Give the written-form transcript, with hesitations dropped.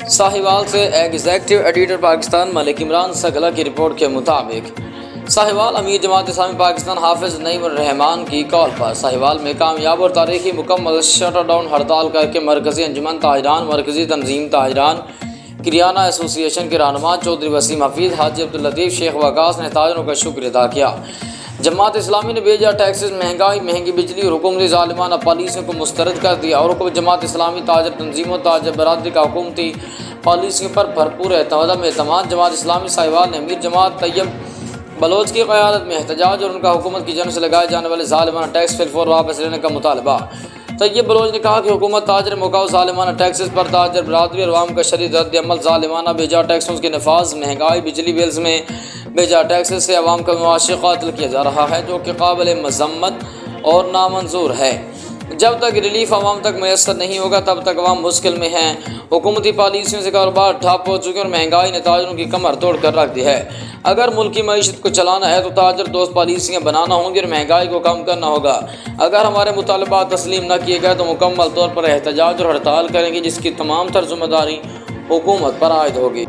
साहिवाल से executive editor Pakistan Malik Imran सगला की रिपोर्ट के मुताबिक साहिवाल अमीर जमात इस्लामी पाकिस्तान हाफिज नईम रहमान की कॉल पर साहिवाल में कामयाब और तारीखी मुकम्मल शटर डाउन हड़ताल करके मरकज़ी अंजुमन ताजरान, मरकज़ी तंजीम ताजरान, किरियाना एसोसिएशन के रहनुमा चौधरी वसीम हफीज़, हाजी अब्दुल लतीफ़, शेख वकास ने ताजरों का शुक्र अदा किया। जमात इस्लामी ने बेजा टैक्सेस, महंगाई, महंगी बिजली और हुकूमती ज़ालिमाना पॉलिसियों को मुस्तरद कर दिया और जमात इस्लामी ताजर तंजीमों, ताजर बरादरी का हुकूमती पॉलिसियों पर भरपूर एतमाद। जमात इस्लामी साहिवाल ने अमीर जमात तैयब बलोच की क़यादत में एहतजाज और उनका हुकूमत की जानब से लगाए जाने वाले ज़ालिमाना टैक्स फिलफौर वापस लेने का मुतालबा। तैयब बलोच ने कहा कि हुकूमत ताजर मौका ज़ालिमाना टैक्सेस पर ताजर बरादरी और अवाम का शदीद रद्द-ए-अमल, ज़ालिमाना बेजा टैक्सों के नफाज, महंगाई, बिजली बिल्स में बेजा टैक्सेस से अवाम का मुआशी कातिल किया जा रहा है, जो कि काबिल मज़म्मत और नामंजूर है। जब तक रिलीफ आवाम तक मैसर नहीं होगा तब तक अवाम मुश्किल में हैं। हुकूमती पॉलिसियों से कारोबार ठप हो चुके और महंगाई ने ताजरों की कमर तोड़ कर रख दी है। अगर मुल्क की मईशत को चलाना है तो ताजर दोस्त पॉलिसियाँ बनाना होंगी और महंगाई को कम करना होगा। अगर हमारे मुतालबात तस्लीम न किए गए तो मुकम्मल तौर पर एहतजाज और हड़ताल करेंगे, जिसकी तमाम तर ज़िम्मेदारी हुकूमत पर आयद होगी।